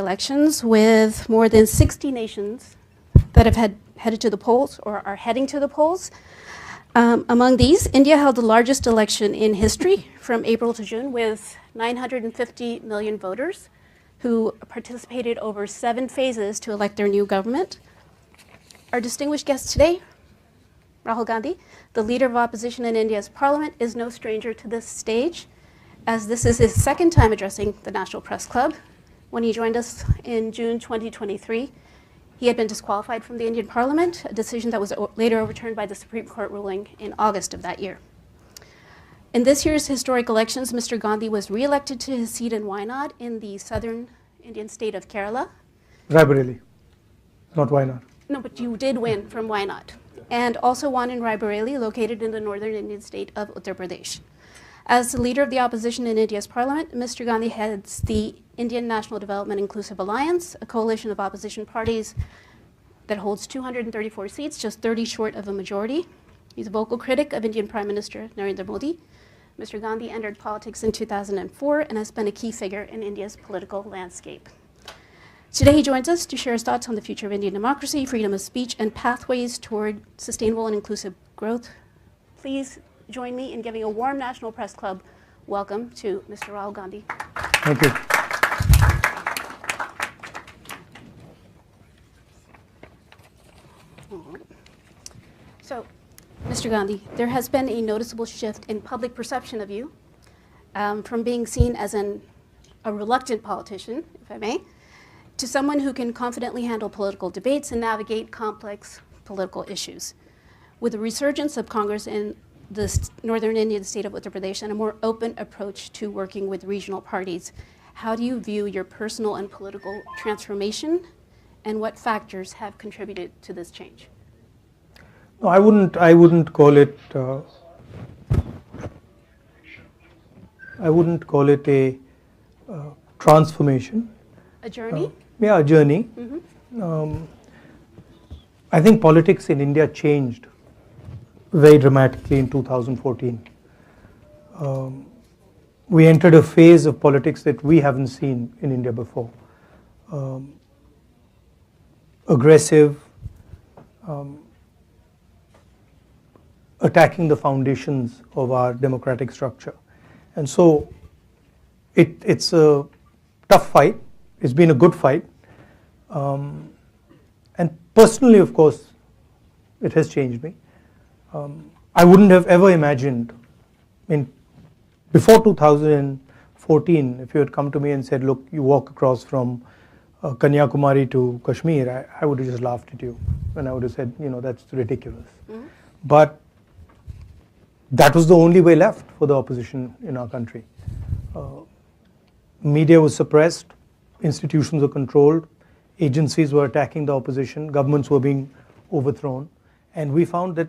elections with more than 60 nations that have headed to the polls or are heading to the polls. Among these, India held the largest election in history from April to June with 950 million voters who participated over 7 phases to elect their new government. Our distinguished guest today, Rahul Gandhi, the leader of opposition in India's parliament, is no stranger to this stage, as this is his second time addressing the National Press Club. When he joined us in June 2023, he had been disqualified from the Indian Parliament, a decision that was later overturned by the Supreme Court ruling in August of that year. In this year's historic elections, Mr. Gandhi was re-elected to his seat in Wayanad in the southern Indian state of Kerala. Raebareli, not Wayanad. No, but you did win from Wayanad, and also won in Raebareli, located in the northern Indian state of Uttar Pradesh. As the leader of the opposition in India's parliament, Mr. Gandhi heads the Indian National Development Inclusive Alliance, a coalition of opposition parties that holds 234 seats, just 30 short of a majority. He's a vocal critic of Indian Prime Minister Narendra Modi. Mr. Gandhi entered politics in 2004 and has been a key figure in India's political landscape. Today he joins us to share his thoughts on the future of Indian democracy, freedom of speech, and pathways toward sustainable and inclusive growth. Please join me in giving a warm National Press Club welcome to Mr. Rahul Gandhi. Thank you. So, Mr. Gandhi, there has been a noticeable shift in public perception of you from being seen as a reluctant politician, if I may, to someone who can confidently handle political debates and navigate complex political issues. With the resurgence of Congress in the northern Indian state of Uttar Pradesh and a more open approach to working with regional parties, how do you view your personal and political transformation, and what factors have contributed to this change? No, I wouldn't call it. I wouldn't call it a transformation. A journey? Yeah, a journey. Mm-hmm. I think politics in India changed very dramatically in 2014. We entered a phase of politics that we haven't seen in India before. Aggressive, attacking the foundations of our democratic structure. And so it's a tough fight. It's been a good fight. And personally, of course, it has changed me. I wouldn't have ever imagined, before 2014, if you had come to me and said, look, you walk across from Kanyakumari to Kashmir, I would have just laughed at you. And I would have said, that's ridiculous. Mm-hmm. But that was the only way left for the opposition in our country. Media was suppressed, institutions were controlled, agencies were attacking the opposition, governments were being overthrown, and we found that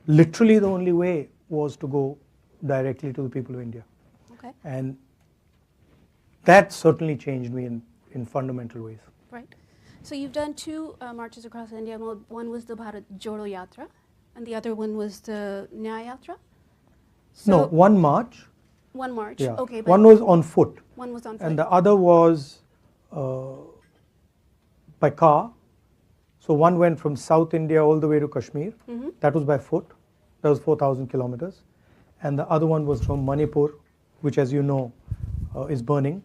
literally the only way was to go directly to the people of India. Okay. And that certainly changed me in fundamental ways. Right. So you've done 2 marches across India. One was the Bharat Jodo Yatra, and the other one was the Nyaya Yatra? So no, one march. One march, yeah. Okay. One was on foot. One was on foot. And the other was by car. So one went from South India all the way to Kashmir. Mm-hmm. That was by foot. That was 4,000 kilometers. And the other one was from Manipur, which, as you know, is burning,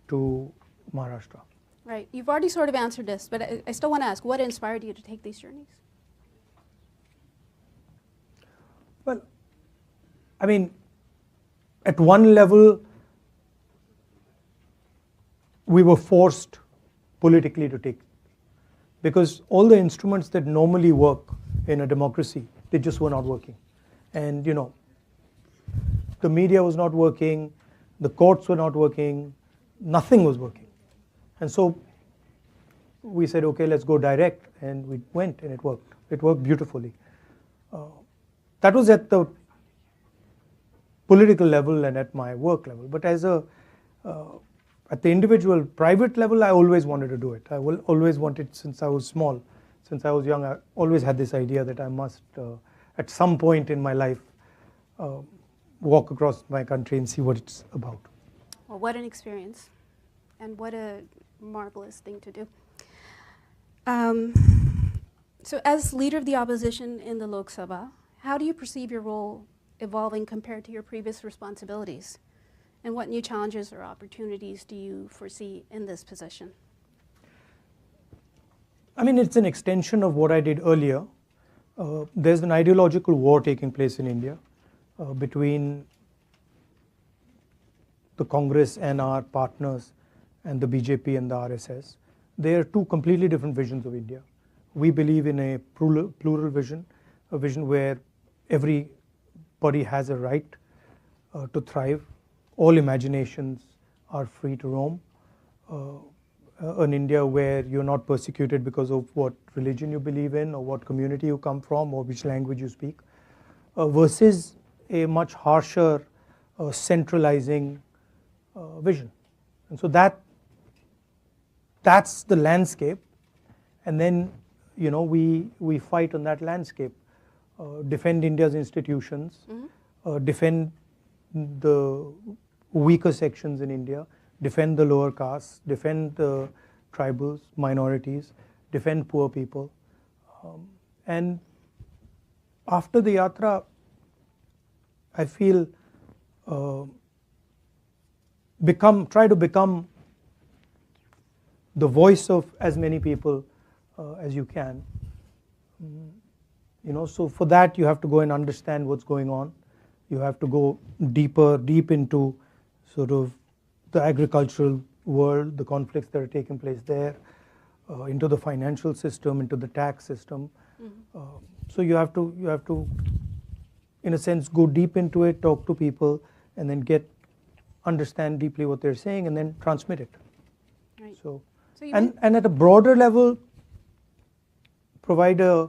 to Maharashtra. Right. You've already sort of answered this, but I still want to ask, what inspired you to take these journeys? Well, at one level, we were forced politically to take, because all the instruments that normally work in a democracy, they just were not working. And the media was not working, the courts were not working, nothing was working. And so we said, okay, let's go direct, and we went, and it worked. It worked beautifully. That was at the political level and at my work level. But as at the individual private level, I always wanted to do it. I always wanted, since I was small, since I was young, I always had this idea that I must, at some point in my life, walk across my country and see what it's about. Well, what an experience, and what a marvelous thing to do. So as leader of the opposition in the Lok Sabha, how do you perceive your role evolving compared to your previous responsibilities? And what new challenges or opportunities do you foresee in this position? I mean, it's an extension of what I did earlier. There's an ideological war taking place in India between the Congress and our partners and the BJP and the RSS. They are two completely different visions of India. We believe in a plural vision, a vision where everybody has a right to thrive. All imaginations are free to roam. An India where you're not persecuted because of what religion you believe in or what community you come from or which language you speak, versus a much harsher centralizing vision. And so that's the landscape, and then we fight on that landscape, defend India's institutions, defend the weaker sections in India, defend the lower castes, defend the tribals, minorities, defend poor people. And after the Yatra, I feel try to become the voice of as many people as you can. So for that you have to go and understand what's going on. You have to go deep into sort of the agricultural world, the conflicts that are taking place there, into the financial system, into the tax system. So you have to, in a sense, go deep into it, talk to people, and then understand deeply what they're saying, and then transmit it. Right. So and at a broader level, provide a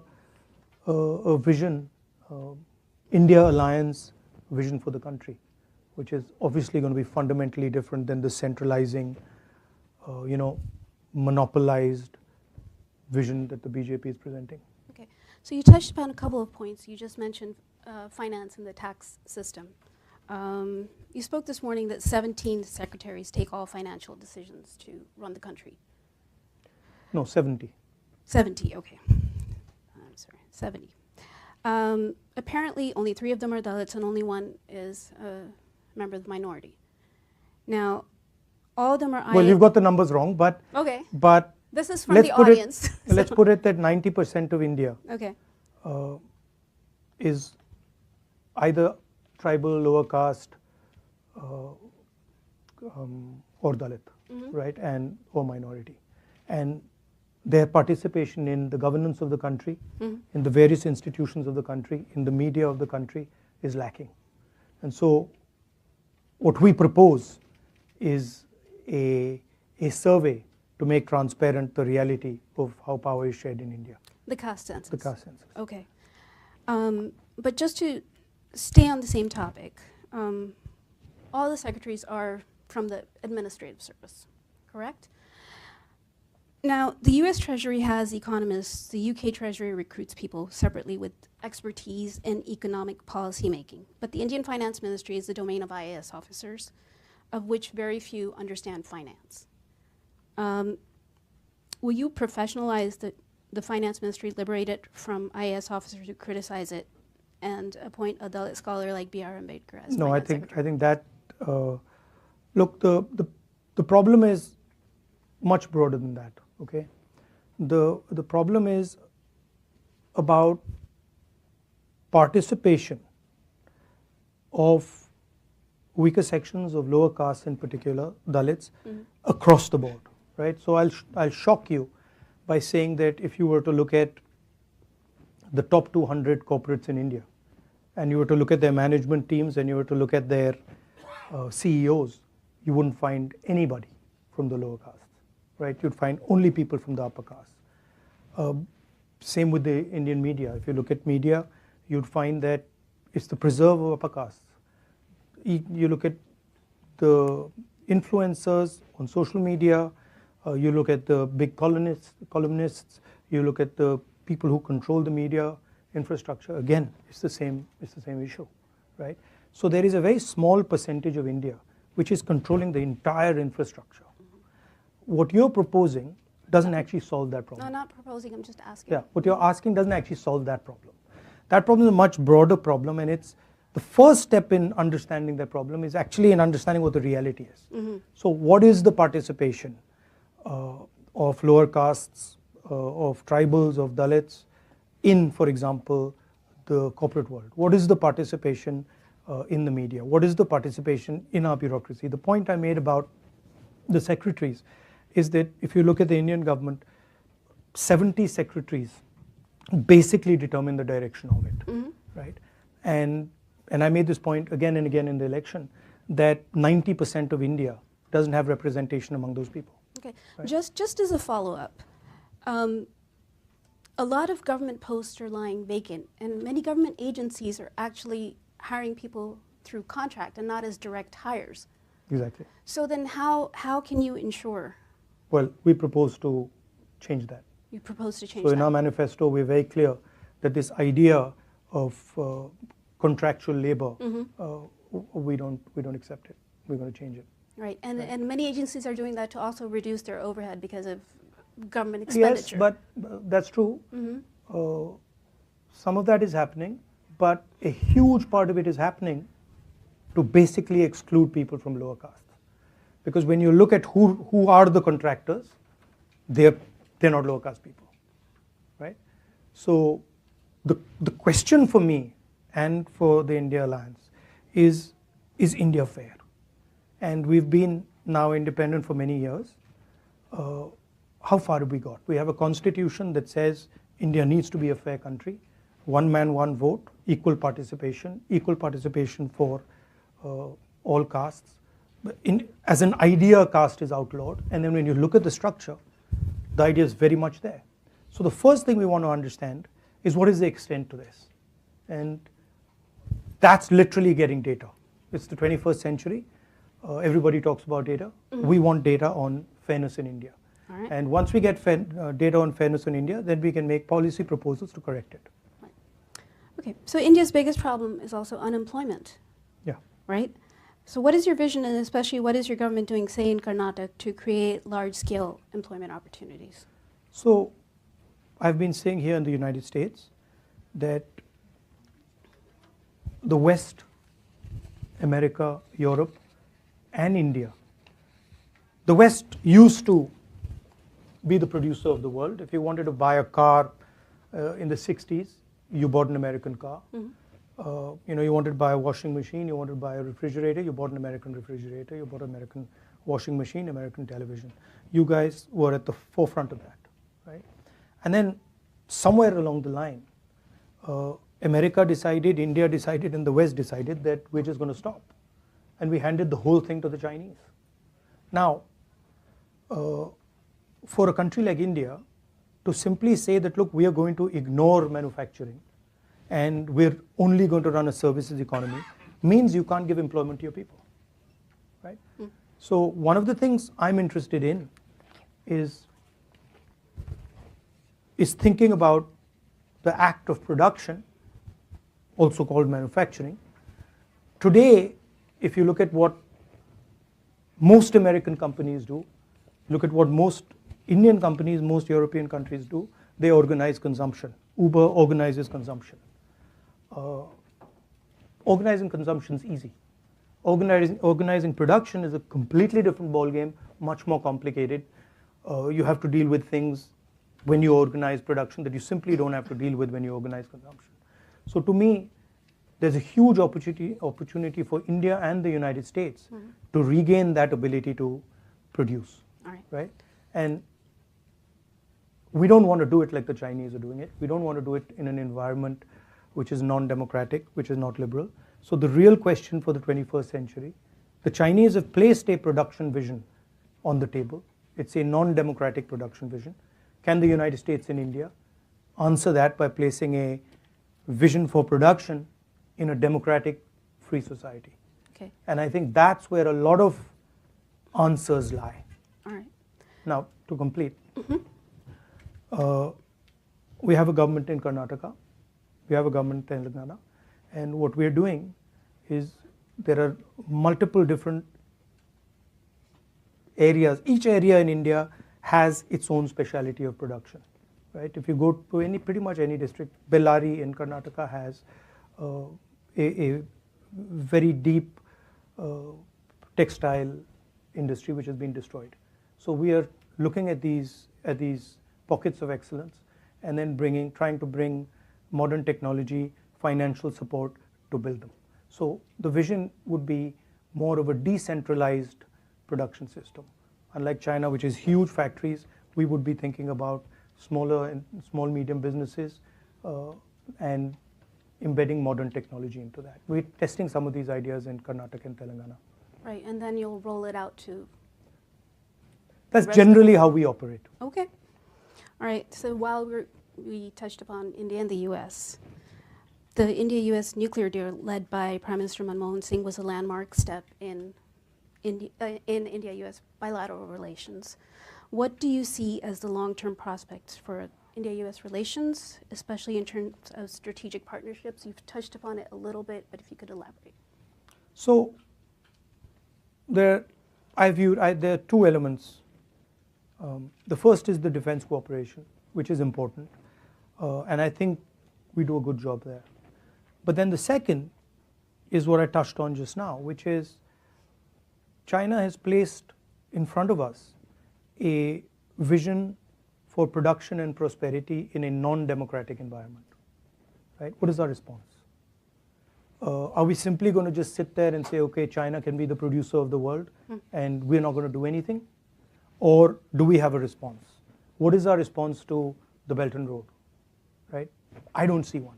vision, India Alliance vision for the country, which is obviously going to be fundamentally different than the centralizing, monopolized vision that the BJP is presenting. Okay, so you touched upon a couple of points. You just mentioned finance and the tax system. You spoke this morning that 17 secretaries take all financial decisions to run the country. No, 70. 70, okay. I'm sorry, 70. Apparently, only 3 of them are Dalits, and only 1 is a member of the minority. Now, all of them are. Well, you've got the numbers wrong, but okay. But this is from the audience. Let's put it that 90% of India okay. is either tribal, lower caste, or Dalit, right, or minority, and their participation in the governance of the country, in the various institutions of the country, in the media of the country is lacking. And so what we propose is a survey to make transparent the reality of how power is shared in India. The caste census. The caste census. Okay. But just to stay on the same topic, all the secretaries are from the administrative service, correct? Now, the US Treasury has economists, the UK Treasury recruits people separately with expertise in economic policy making. But the Indian Finance Ministry is the domain of IAS officers, of which very few understand finance. Will you professionalize the Finance Ministry, liberate it from IAS officers who criticize it, and appoint a Dalit scholar like B.R. Ambedkar as No, I Finance think that, look, the problem is much broader than that. Okay, the problem is about participation of weaker sections of lower castes, in particular Dalits, across the board, right? So I'll shock you by saying that if you were to look at the top 200 corporates in India, and you were to look at their management teams, and you were to look at their CEOs, you wouldn't find anybody from the lower caste. Right, you'd find only people from the upper caste. Same with the Indian media. If you look at media, you'd find that it's the preserve of upper castes. You look at the influencers on social media, you look at the big columnists, you look at the people who control the media infrastructure. Again, it's the same issue, right? So there is a very small percentage of India which is controlling the entire infrastructure. what you're proposing doesn't actually solve that No, problem. I'm not proposing, I'm just asking. Yeah, what you're asking doesn't actually solve that problem. That problem is a much broader problem, and it's the first step in understanding that problem is actually in understanding what the reality is. So what is the participation of lower castes, of tribals, of Dalits in, for example, the corporate world? What is the participation in the media? What is the participation in our bureaucracy? The point I made about the secretaries is that if you look at the Indian government, 70 secretaries basically determine the direction of it, right? And I made this point again and again in the election that 90% of India doesn't have representation among those people. Okay, Right. just as a follow-up, a lot of government posts are lying vacant, and many government agencies are actually hiring people through contract and not as direct hires. Exactly. So then how can you ensure Well, we propose to change that. you propose to change So in that? our manifesto, we're very clear that this idea of contractual labor, we don't accept it. We're going to change it. Right, and many agencies are doing that to also reduce their overhead because of government expenditure. Yes, but that's true. Some of that is happening, but a huge part of it is happening to basically exclude people from lower castes. Because when you look at who are the contractors, they're not lower caste people, right? So the question for me and for the India Alliance is India fair? And we've been now independent for many years. How far have we got? We have a constitution that says India needs to be a fair country. One man, one vote, equal participation for all castes. But as an idea, caste is outlawed. And then when you look at the structure, the idea is very much there. So the first thing we want to understand is what is the extent to this? And that's literally getting data. It's the 21st century. Everybody talks about data. We want data on fairness in India. All right. And once we get data on fairness in India, then we can make policy proposals to correct it. Okay, so India's biggest problem is also unemployment, Yeah. right? So what is your vision, and especially what is your government doing, say in Karnataka, to create large-scale employment opportunities? So I've been saying here in the United States that the West, America, Europe, and India, the West used to be the producer of the world. If you wanted to buy a car in the 60s, you bought an American car. You wanted to buy a washing machine, you wanted to buy a refrigerator, you bought an American refrigerator, you bought an American washing machine, American television. You guys were at the forefront of that, right? And then somewhere along the line, America decided, India decided, and the West decided that we're just going to stop. And we handed the whole thing to the Chinese. Now, for a country like India, to simply say that, look, we are going to ignore manufacturing and we're only going to run a services economy means you can't give employment to your people, right? So one of the things I'm interested in is thinking about the act of production, also called manufacturing. Today, if you look at what most American companies do, look at what most Indian companies, most European countries do, they organize consumption. Uber organizes consumption. Organizing consumption is easy. Organizing production is a completely different ballgame, much more complicated. You have to deal with things when you organize production that you simply don't have to deal with when you organize consumption. So to me, there's a huge opportunity for India and the United States to regain that ability to produce, All right. right? And we don't want to do it like the Chinese are doing it. We don't want to do it in an environment which is non-democratic, which is not liberal. So the real question for the 21st century, the Chinese have placed a production vision on the table. It's a non-democratic production vision. Can the United States and India answer that by placing a vision for production in a democratic, free society? Okay. And I think that's where a lot of answers lie. All right. Now, to complete, we have a government in Karnataka, we have a government in Telangana, and what we're doing is there are multiple different areas, each area in India has its own speciality of production, right? If you go to pretty much any district, Bellary in Karnataka has a very deep textile industry which has been destroyed. So we are looking at these pockets of excellence and then trying to bring modern technology, financial support to build them. So the vision would be more of a decentralized production system. Unlike China, which is huge factories, we would be thinking about smaller and small medium businesses and embedding modern technology into that. We're testing some of these ideas in Karnataka and Telangana. Right, and then you'll roll it out to. That's generally how we operate. Okay. All right, so while we touched upon India and the U.S., the India-U.S. nuclear deal led by Prime Minister Manmohan Singh was a landmark step in India-U.S. bilateral relations. What do you see as the long-term prospects for India-U.S. relations, especially in terms of strategic partnerships? You've touched upon it a little bit, but if you could elaborate. So there are two elements. The first is the defense cooperation, which is important, and I think we do a good job there. But then the second is what I touched on just now, which is China has placed in front of us a vision for production and prosperity in a non-democratic environment, right? What is our response? Are we simply going to just sit there and say, okay, China can be the producer of the world and we're not going to do anything? Or do we have a response? What is our response to the Belt and Road, right? I don't see one.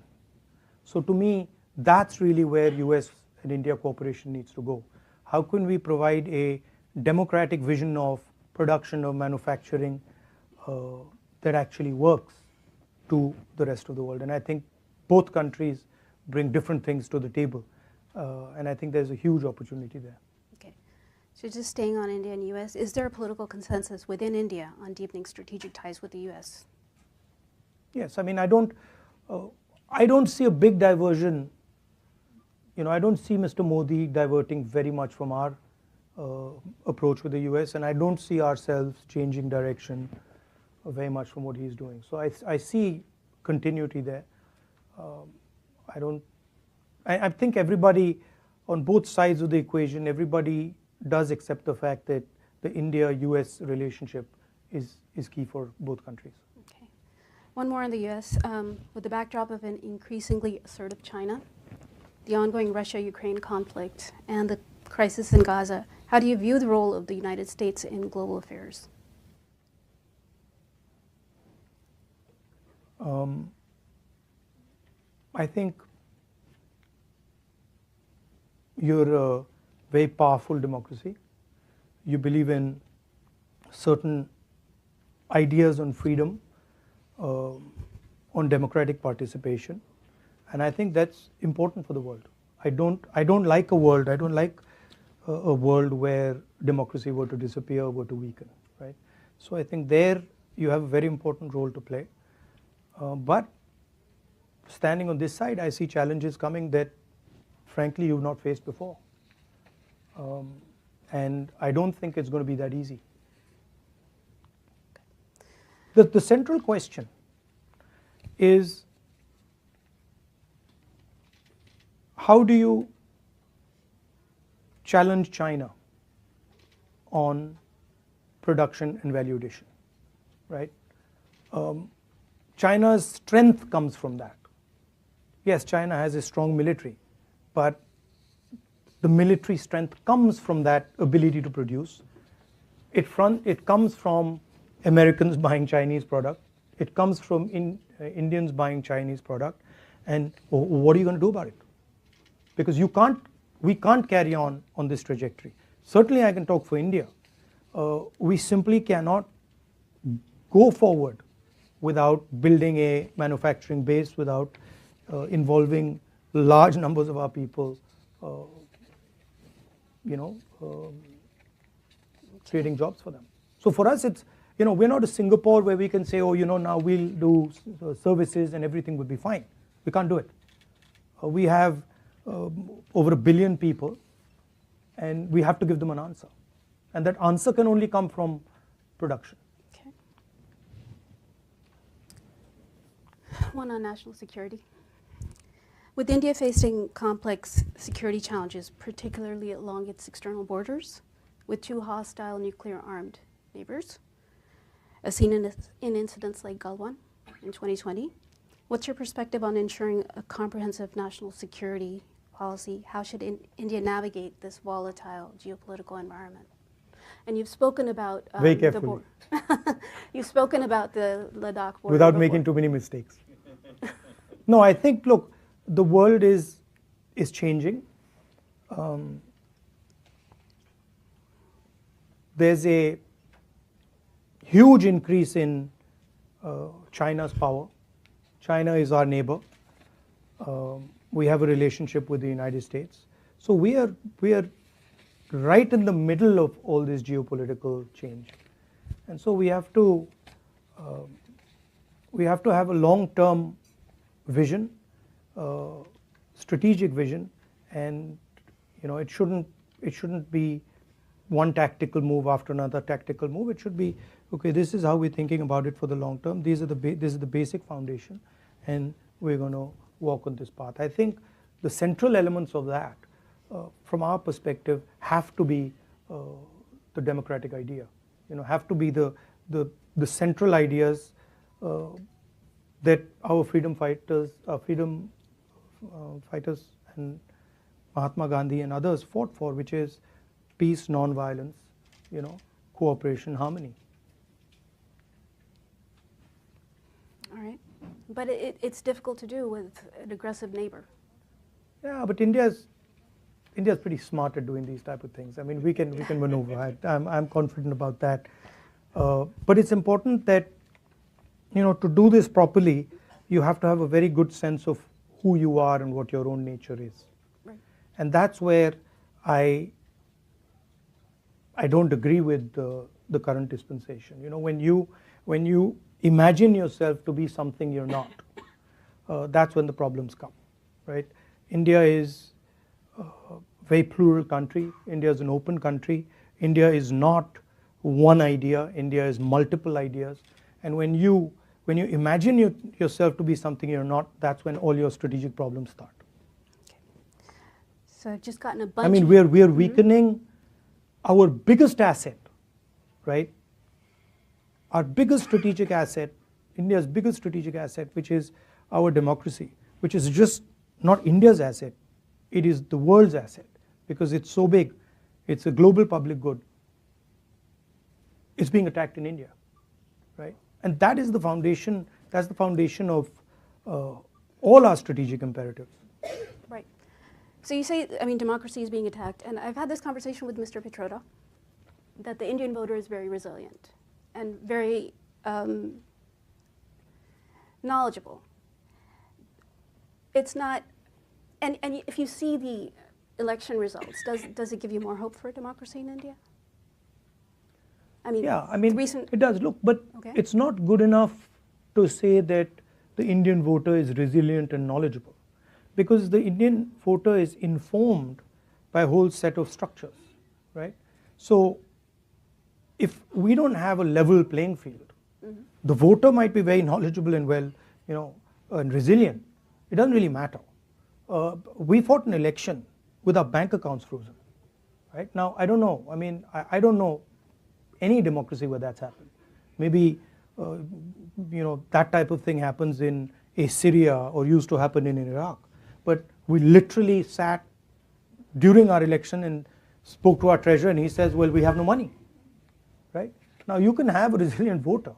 So to me, that's really where US and India cooperation needs to go. How can we provide a democratic vision of production, of manufacturing that actually works to the rest of the world? And I think both countries bring different things to the table. And I think there's a huge opportunity there. Okay. So just staying on India and U.S., is there a political consensus within India on deepening strategic ties with the U.S.? Yes, I mean, I don't see a big diversion. You know, I don't see Mr. Modi diverting very much from our approach with the US, and I don't see ourselves changing direction very much from what he's doing. So I see continuity there. I think everybody on both sides of the equation, everybody does accept the fact that the India-US relationship is key for both countries. Okay. One more on the U.S. With the backdrop of an increasingly assertive China, the ongoing Russia-Ukraine conflict, and the crisis in Gaza, how do you view the role of the United States in global affairs? I think you're a very powerful democracy. You believe in certain ideas on freedom, on democratic participation, and I think that's important for the world. I don't like a world where democracy were to disappear, were to weaken, right? So I think there you have a very important role to play. But standing on this side, I see challenges coming that frankly you've not faced before. And I don't think it's going to be that easy. The central question is, how do you challenge China on production and value addition, right? China's strength comes from that. Yes, China has a strong military, but the military strength comes from that ability to produce. It comes from Americans buying Chinese product. It comes from Indians buying Chinese product. And what are you going to do about it? Because we can't carry on this trajectory. Certainly I can talk for India. We simply cannot go forward without building a manufacturing base, without involving large numbers of our people, creating jobs for them. So for us, it's, we're not a Singapore where we can say, now we'll do services and everything will be fine. We can't do it. We have over 1 billion people, and we have to give them an answer. And that answer can only come from production. Okay. One on national security. With India facing complex security challenges, particularly along its external borders, with two hostile nuclear-armed neighbors, as seen in incidents like Galwan in 2020, what's your perspective on ensuring a comprehensive national security policy? How should India navigate this volatile geopolitical environment? And you've spoken about Very carefully. You've spoken about the Ladakh border Without before. making too many mistakes. No, I think, look, the world is changing. There's a huge increase in China's power. China is our neighbor. We have a relationship with the United States. So we are right in the middle of all this geopolitical change. And so we have to have a long-term vision, strategic vision, and it shouldn't be one tactical move after another tactical move. It should be, okay, this is how we're thinking about it for the long term. This is the basic foundation, and we're going to walk on this path. I think the central elements of that, from our perspective, have to be the democratic idea. Have to be the central ideas that our freedom fighters, and Mahatma Gandhi and others fought for, which is peace, non-violence, cooperation, harmony. All right, but it's difficult to do with an aggressive neighbor. Yeah, but India's pretty smart at doing these type of things. I mean, we can maneuver. I'm confident about that. But it's important that to do this properly, you have to have a very good sense of who you are and what your own nature is. Right. And that's where I don't agree with the current dispensation. When you imagine yourself to be something you're not, that's when the problems come, right? India is a very plural country. India is an open country. India is not one idea. India is multiple ideas. And when you imagine yourself to be something you're not, that's when all your strategic problems start. Okay. So I've just gotten a bunch. I mean, we are weakening our biggest asset, right? Our biggest strategic asset, India's biggest strategic asset, which is our democracy, which is just not India's asset, it is the world's asset, because it's so big, it's a global public good. It's being attacked in India, right? And that is the foundation, that's the foundation of all our strategic imperatives. Right. So you say, democracy is being attacked, and I've had this conversation with Mr. Pitroda, that the Indian voter is very resilient and very knowledgeable. It's not, and if you see the election results, does it give you more hope for democracy in India? Yeah, it does. Look, but Okay. It's not good enough to say that the Indian voter is resilient and knowledgeable, because the Indian voter is informed by a whole set of structures, right? So if we don't have a level playing field, the voter might be very knowledgeable and and resilient. It doesn't really matter. We fought an election with our bank accounts frozen, right? Now, I don't know. I don't know any democracy where that's happened. Maybe that type of thing happens in Syria or used to happen in Iraq. But we literally sat during our election and spoke to our treasurer, and he says, well, we have no money, right? Now, you can have a resilient voter.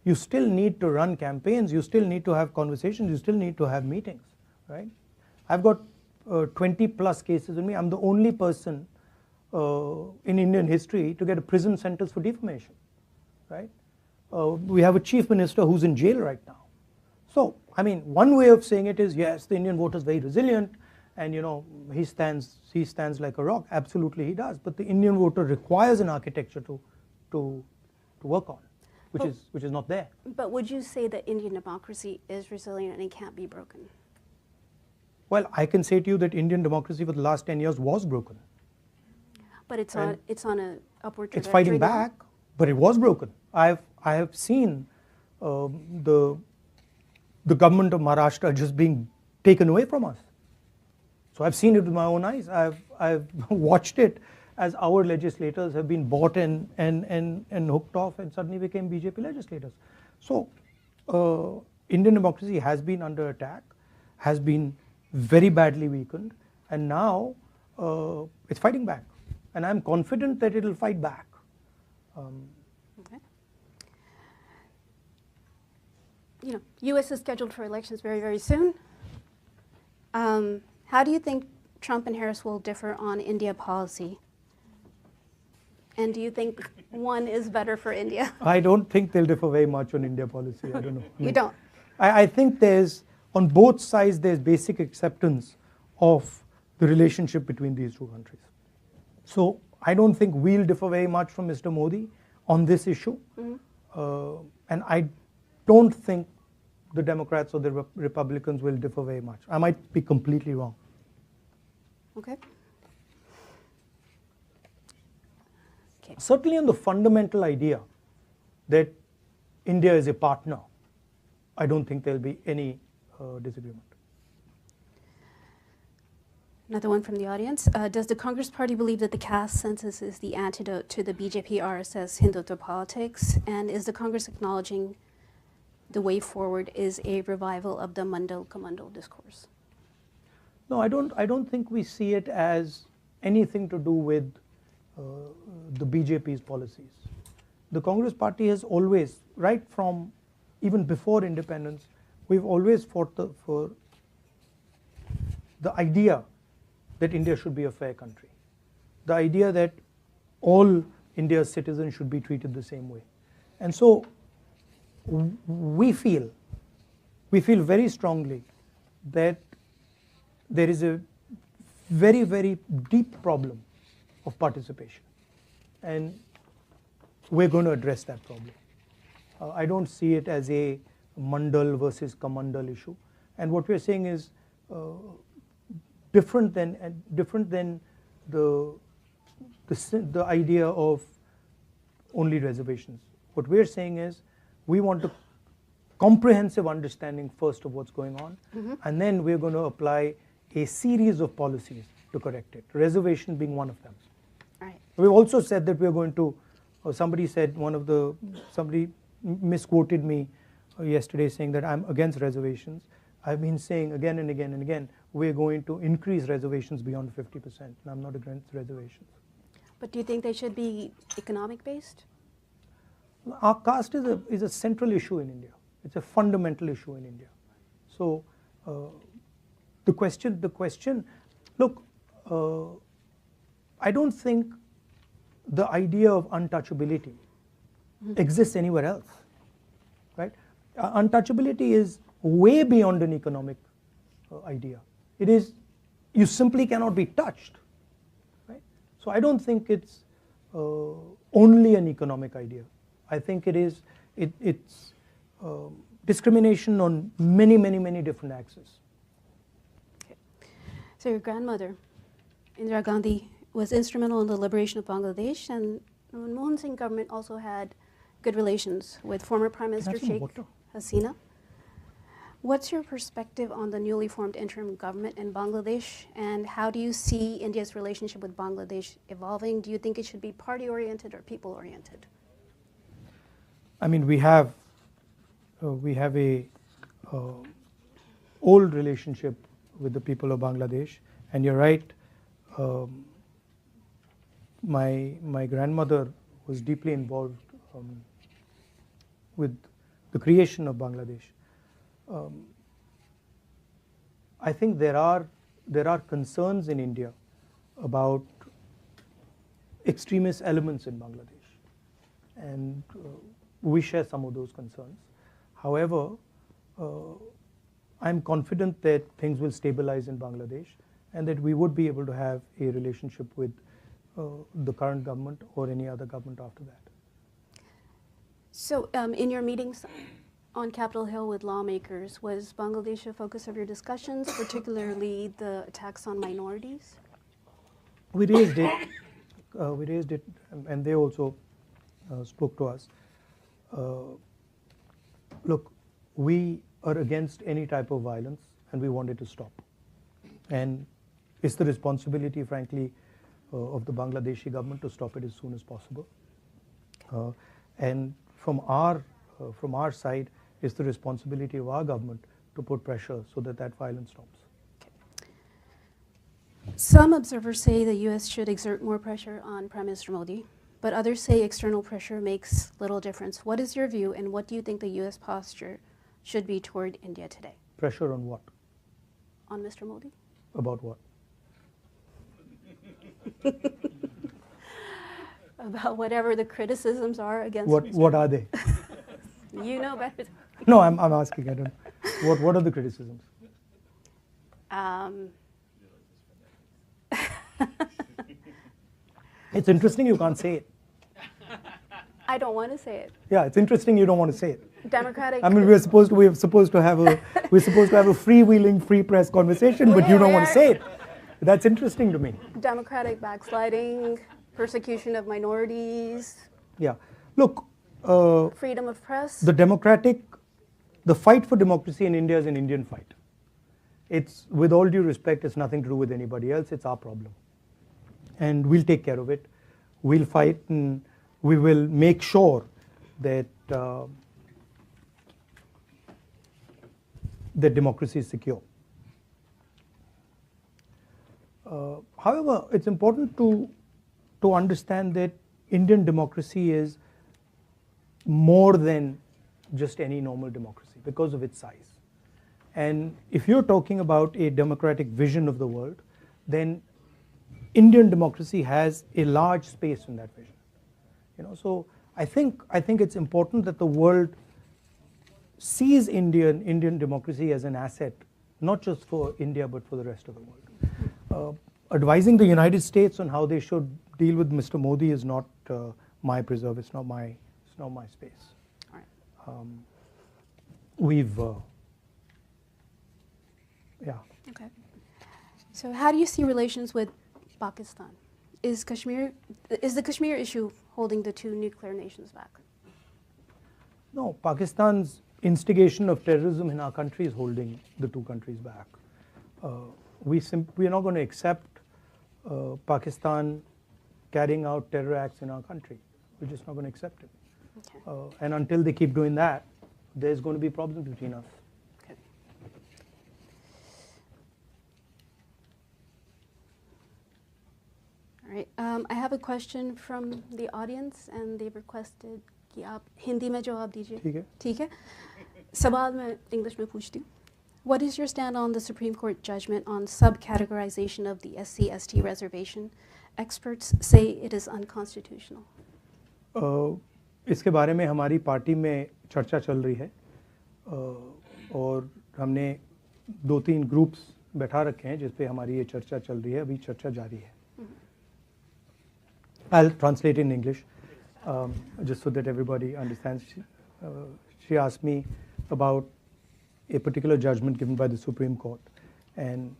You still need to run campaigns. You still need to have conversations. You still need to have meetings, right? I've got 20 plus cases with me. I'm the only person in Indian history to get a prison sentence for defamation, right? We have a chief minister who's in jail right now. So, one way of saying it is, yes, the Indian voter is very resilient, and he stands like a rock. Absolutely, he does. But the Indian voter requires an architecture to work on, which is not there. But would you say that Indian democracy is resilient and it can't be broken? Well, I can say to you that Indian democracy for the last 10 years was broken. But it's And on a upward trajectory it's fighting now? back, but it was broken. I have seen the government of Maharashtra just being taken away from us. So I've seen it with my own eyes. I've watched it as our legislators have been bought and hooked off and suddenly became BJP legislators. So Indian democracy has been under attack, has been very badly weakened, and now it's fighting back. And I'm confident that it will fight back. Okay. You know, U.S. is scheduled for elections very, very soon. How do you think Trump and Harris will differ on India policy? And do you think one is better for India? I don't think they'll differ very much on India policy. I don't know. You don't? I think there's, on both sides, there's basic acceptance of the relationship between these two countries. So I don't think we'll differ very much from Mr. Modi on this issue. And I don't think the Democrats or the Republicans will differ very much. I might be completely wrong. Okay. Certainly on the fundamental idea that India is a partner, I don't think there'll be any disagreement. Another one from the audience. Does the Congress Party believe that the caste census is the antidote to the BJP RSS Hindutva politics? And is the Congress acknowledging the way forward is a revival of the Mandal Kamandal discourse? No, I don't think we see it as anything to do with the BJP's policies. The Congress Party has always, right from even before independence, we've always fought for the idea that India should be a fair country. The idea that all India's citizens should be treated the same way. And so we feel very strongly that there is a very, very deep problem of participation. And we're going to address that problem. I don't see it as a Mandal versus Kamandal issue. And what we're saying is different than the idea of only reservations. What we're saying is we want a comprehensive understanding first of what's going on, and then we're going to apply a series of policies to correct it, reservation being one of them. Right. We've also said that we're going to, somebody misquoted me yesterday saying that I'm against reservations. I've been saying again and again and again, we're going to increase reservations beyond 50%, and I'm not against reservations. But do you think they should be economic based? Our caste is a central issue in India. It's a fundamental issue in India. So the question, look, I don't think the idea of untouchability exists anywhere else, right? Untouchability is way beyond an economic idea. It is, you simply cannot be touched, right? So I don't think it's only an economic idea. I think it's discrimination on many, many, many different axes. Okay. So your grandmother, Indira Gandhi, was instrumental in the liberation of Bangladesh, and Manmohan Singh government also had good relations with former Prime Minister Sheikh Hasina. What's your perspective on the newly formed interim government in Bangladesh, and how do you see India's relationship with Bangladesh evolving? Do you think it should be party-oriented or people-oriented? I mean, we have a old relationship with the people of Bangladesh, and you're right. My grandmother was deeply involved with the creation of Bangladesh. I think there are concerns in India about extremist elements in Bangladesh, and we share some of those concerns. However, I'm confident that things will stabilize in Bangladesh and that we would be able to have a relationship with the current government or any other government after that. So in your meetings on Capitol Hill with lawmakers, was Bangladesh a focus of your discussions, particularly the attacks on minorities? We raised it it, and they also spoke to us. Look, we are against any type of violence, and we want it to stop. And it's the responsibility, frankly, of the Bangladeshi government to stop it as soon as possible. And from our side, it's the responsibility of our government to put pressure so that that violence stops. Some observers say the U.S. should exert more pressure on Prime Minister Modi, but others say external pressure makes little difference. What is your view, and what do you think the U.S. posture should be toward India today? Pressure on what? On Mr. Modi? About what? About whatever the criticisms are against What Mr. What are they? You know better. No, I'm asking. I don't. What are the criticisms? It's interesting you can't say it. I don't want to say it. Yeah, it's interesting you don't want to say it. Democratic. I mean, we're supposed to have a freewheeling, free press conversation, but you don't want to say it. That's interesting to me. Democratic backsliding, persecution of minorities, Yeah. Look, freedom of press. the fight for democracy in India is an Indian fight. It's, with all due respect, it's nothing to do with anybody else. It's our problem. And we'll take care of it. We'll fight, and we will make sure that that democracy is secure. However, it's important to understand that Indian democracy is more than just any normal democracy because of its size. And if you're talking about a democratic vision of the world, then Indian democracy has a large space in that vision. So I think it's important that the world sees Indian democracy as an asset, not just for India but for the rest of the world. Advising the United States on how they should deal with Mr. Modi is not my preserve. It's not my space. All right. Yeah. Okay. So how do you see relations with Pakistan? Is the Kashmir issue holding the two nuclear nations back? No, Pakistan's instigation of terrorism in our country is holding the two countries back. We are not going to accept Pakistan carrying out terror acts in our country. We're just not going to accept it. Okay. And until they keep doing that, there's going to be problems between us. Okay. All right. I have a question from the audience, and they've requested कि आप हिंदी में जवाब दीजिए. ठीक है. ठीक है. सवाल मैं इंग्लिश में पूछती हूँ. What is your stand on the Supreme Court judgment on subcategorization of the SC/ST reservation? Experts say it is unconstitutional. इसके बारे में हमारी पार्टी में चर्चा चल रही है और हमने 2-3 ग्रुप्स बैठा रखे हैं जिस पे हमारी ये चर्चा चल रही है. अभी चर्चा जारी है. I'll translate in English just so that everybody understands. She asked me about a particular judgment given by the Supreme Court, and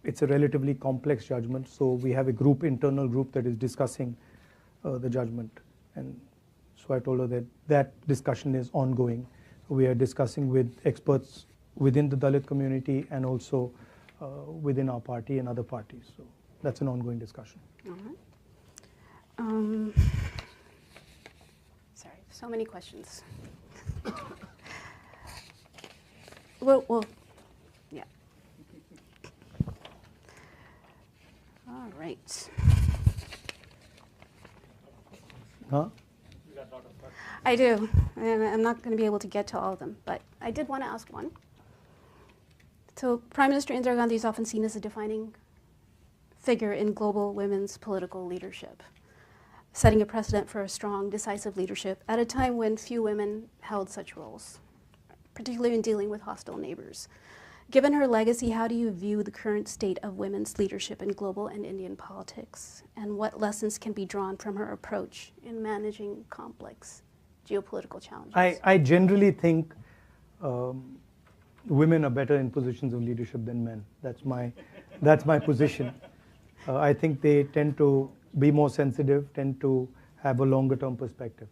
it's a relatively complex judgment, so we have a internal group that is discussing the judgment, and so I told her that discussion is ongoing. We are discussing with experts within the Dalit community and also within our party and other parties, so that's an ongoing discussion. Sorry, so many questions. Well, yeah. All right. Huh? I do, and I'm not going to be able to get to all of them, but I did want to ask one. So Prime Minister Indira Gandhi is often seen as a defining figure in global women's political leadership, setting a precedent for a strong, decisive leadership at a time when few women held such roles, particularly in dealing with hostile neighbors. Given her legacy, how do you view the current state of women's leadership in global and Indian politics? And what lessons can be drawn from her approach in managing complex geopolitical challenges? I generally think women are better in positions of leadership than men. That's my position. I think they tend to be more sensitive, tend to have a longer term perspective.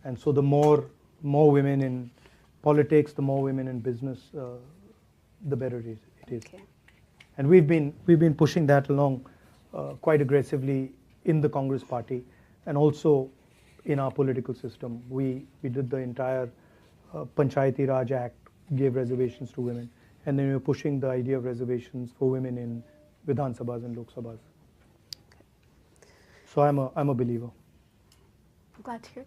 And so the more women in politics, the more women in business, the better it is. Okay. And we've been pushing that along quite aggressively in the Congress Party and also in our political system. We did the entire Panchayati Raj Act, gave reservations to women, and then we were pushing the idea of reservations for women in Vidhan Sabhas and Lok Sabhas. So I'm a believer. I'm glad to hear.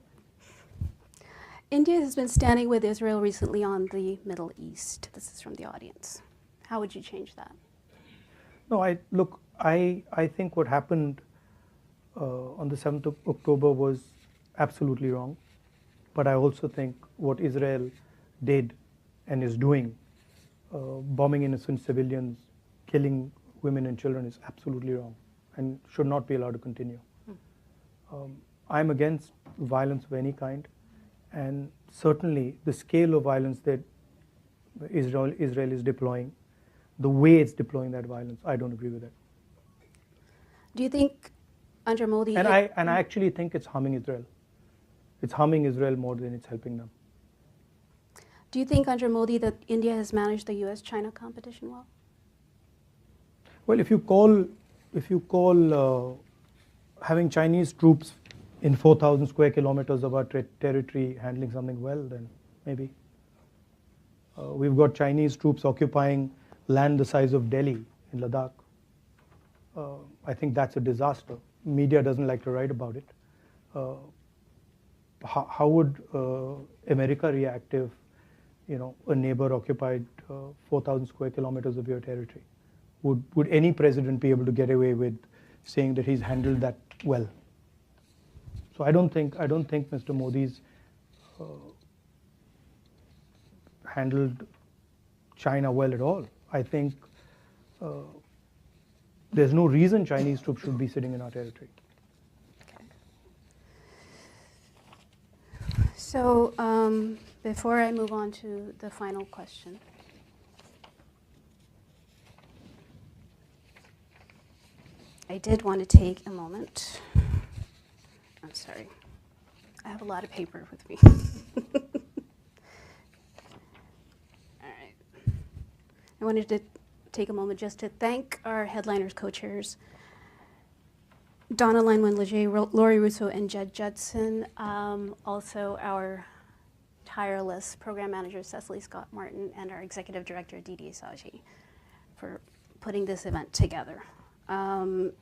India has been standing with Israel recently on the Middle East. This is from the audience. How would you change that? No, I think what happened on the 7th of October was absolutely wrong. But I also think what Israel did and is doing, bombing innocent civilians, killing women and children, is absolutely wrong and should not be allowed to continue. I'm against violence of any kind, and certainly the scale of violence that Israel is deploying, the way it's deploying that violence, I don't agree with it. Do you think under Modi... And I actually think it's harming Israel. It's harming Israel more than it's helping them. Do you think under Modi that India has managed the US-China competition well? Well, if you call having Chinese troops in 4,000 square kilometers of our territory handling something well, then maybe. We've got Chinese troops occupying land the size of Delhi in Ladakh. I think that's a disaster. Media doesn't like to write about it. How would America react if, a neighbor occupied 4,000 square kilometers of your territory? Would any president be able to get away with saying that he's handled that well? So I don't think Mr. Modi's handled China well at all. I think there's no reason Chinese troops should be sitting in our territory. Okay. So before I move on to the final question, I did want to take a moment. I'm sorry. I have a lot of paper with me. All right. I wanted to take a moment just to thank our headliners, co-chairs, Donna Lanwin-Leger, Laurie Russo, and Jed Judson. Also our tireless program manager, Cecily Scott Martin, and our executive director, Didi Asaji, for putting this event together. And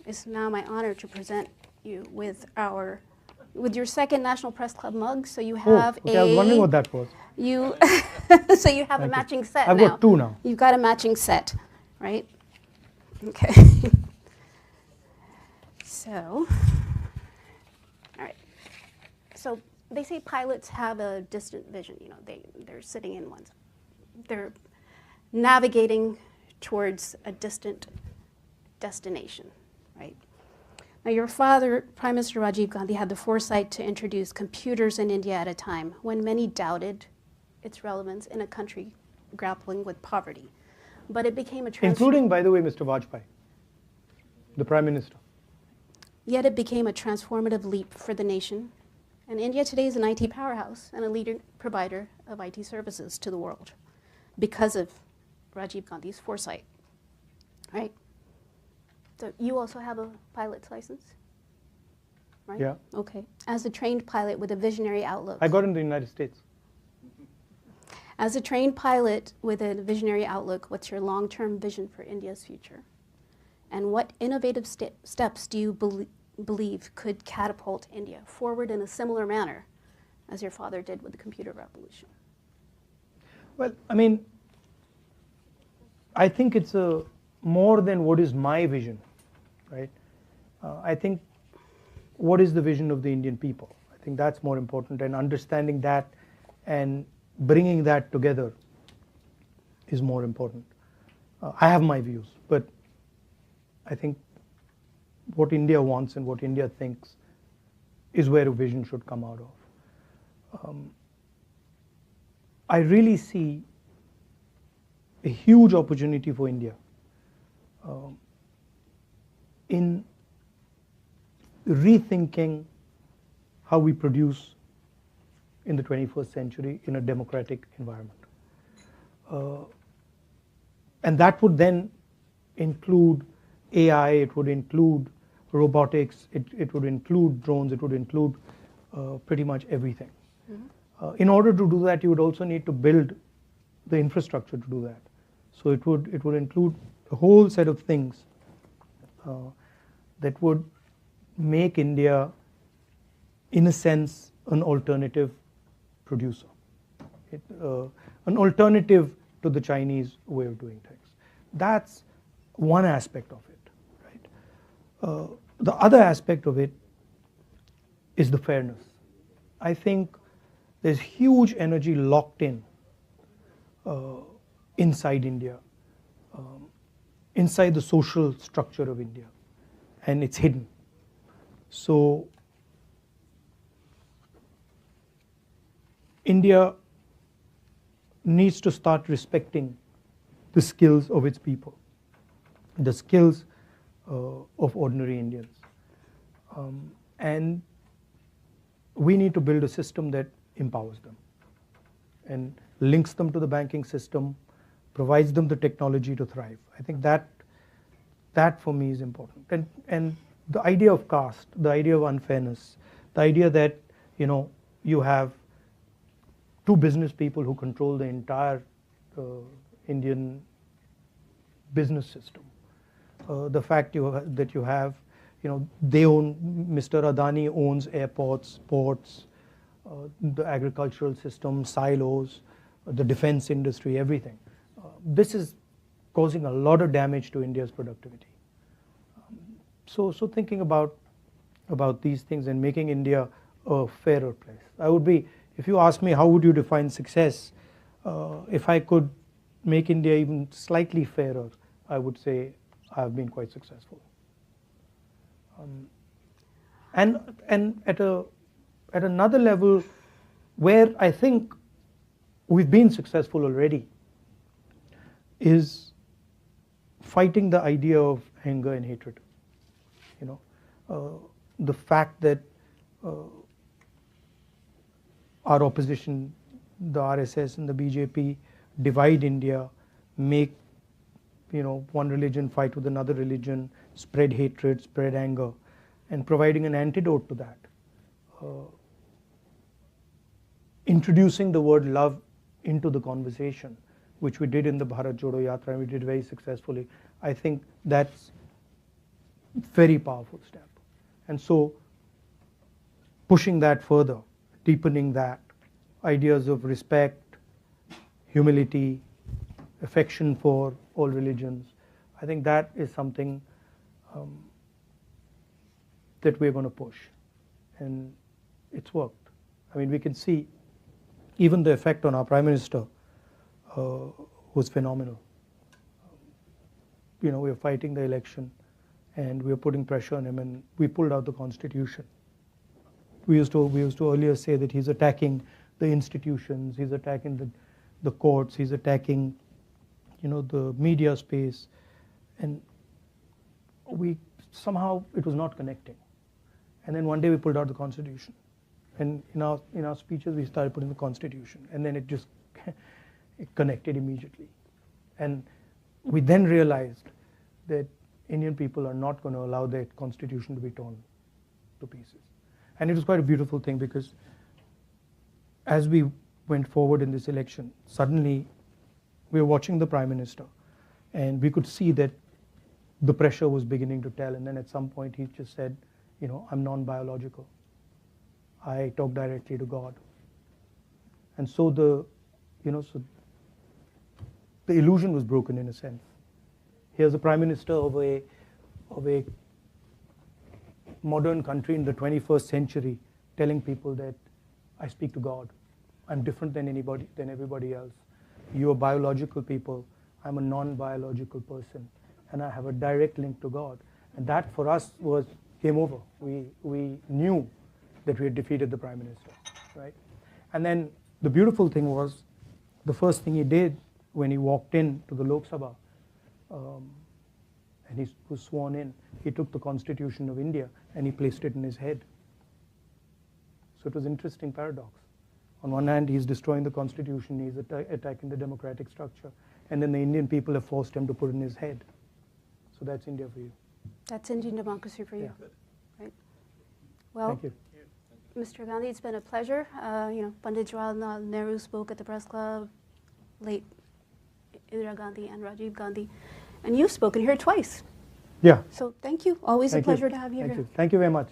it's now my honor to present you with your second National Press Club mug. So you have I was wondering what that was. So you have a matching set now. I've got two now. You've got a matching set, right? Okay. So, all right. So they say pilots have a distant vision. They're sitting in ones. They're navigating towards a distant destination, right? Now, your father, Prime Minister Rajiv Gandhi, had the foresight to introduce computers in India at a time when many doubted its relevance in a country grappling with poverty. But it became a including, by the way, Mr. Vajpayee, the Prime Minister. Yet it became a transformative leap for the nation. And India today is an IT powerhouse and a leading provider of IT services to the world because of Rajiv Gandhi's foresight, right? So you also have a pilot's license, right? Yeah. Okay. As a trained pilot with a visionary outlook. I got it in the United States. As a trained pilot with a visionary outlook, what's your long-term vision for India's future? And what innovative steps do you believe could catapult India forward in a similar manner as your father did with the computer revolution? Well, I think it's more than what is my vision, right? I think what is the vision of the Indian people? I think that's more important, and understanding that and bringing that together is more important. I have my views, but I think what India wants and what India thinks is where a vision should come out of. I really see a huge opportunity for India in rethinking how we produce in the 21st century in a democratic environment. And that would then include AI, it would include robotics, it would include drones, it would include pretty much everything. In order to do that, you would also need to build the infrastructure to do that. So it would include a whole set of things that would make India, in a sense, an alternative producer, an alternative to the Chinese way of doing things. That's one aspect of it, right? The other aspect of it is the fairness. I think there's huge energy locked in inside India, inside the social structure of India, and it's hidden. So India needs to start respecting the skills of its people, the skills of ordinary Indians. And we need to build a system that empowers them and links them to the banking system, provides them the technology to thrive. I think that for me is important. And the idea of caste, the idea of unfairness, the idea that you have two business people who control the entire Indian business system. The fact that you have, they own, Mr. Adani owns airports, ports, the agricultural system, silos, the defense industry, everything. This is causing a lot of damage to India's productivity. So thinking about these things and making India a fairer place. If you ask me how would you define success, if I could make India even slightly fairer, I would say I've been quite successful. And at another level, where I think we've been successful already, is fighting the idea of anger and hatred. The fact that our opposition, the RSS and the BJP, divide India, make one religion fight with another religion, spread hatred, spread anger, and providing an antidote to that. Introducing the word love into the conversation, which we did in the Bharat Jodo Yatra, and we did very successfully. I think that's a very powerful step. And so pushing that further, deepening that, ideas of respect, humility, affection for all religions, I think that is something that we're going to push. And it's worked. I mean, we can see even the effect on our Prime Minister was phenomenal. We are fighting the election and we are putting pressure on him, and we pulled out the Constitution. We used to earlier say that he's attacking the institutions, he's attacking the courts, he's attacking the media space, and somehow it was not connecting. And then one day we pulled out the Constitution, and in our speeches we started putting the Constitution, and then it just it connected immediately. And we then realized that Indian people are not going to allow their Constitution to be torn to pieces. And it was quite a beautiful thing, because as we went forward in this election, suddenly we were watching the Prime Minister, and we could see that the pressure was beginning to tell. And then at some point he just said, I'm non-biological. I talk directly to God. And so the illusion was broken in a sense. Here's a Prime Minister of a modern country in the 21st century telling people that I speak to God. I'm different than everybody else. You are biological people. I'm a non-biological person, and I have a direct link to God. And that for us was game over. We knew that we had defeated the Prime Minister, right? And then the beautiful thing was, the first thing he did when he walked in to the Lok Sabha, and he was sworn in. He took the Constitution of India and he placed it in his head. So it was an interesting paradox. On one hand, he's destroying the Constitution, he's attacking the democratic structure, and then the Indian people have forced him to put it in his head. So that's India for you. That's Indian democracy for you. Yeah. Right. Well, Thank you. Mr. Gandhi, it's been a pleasure. Pandit Jawaharlal Nehru spoke at the Press Club, late Indira Gandhi and Rajiv Gandhi, and you've spoken here twice. Yeah. So thank you. Always Thank a pleasure you. to have you Thank here. you. Thank you very much.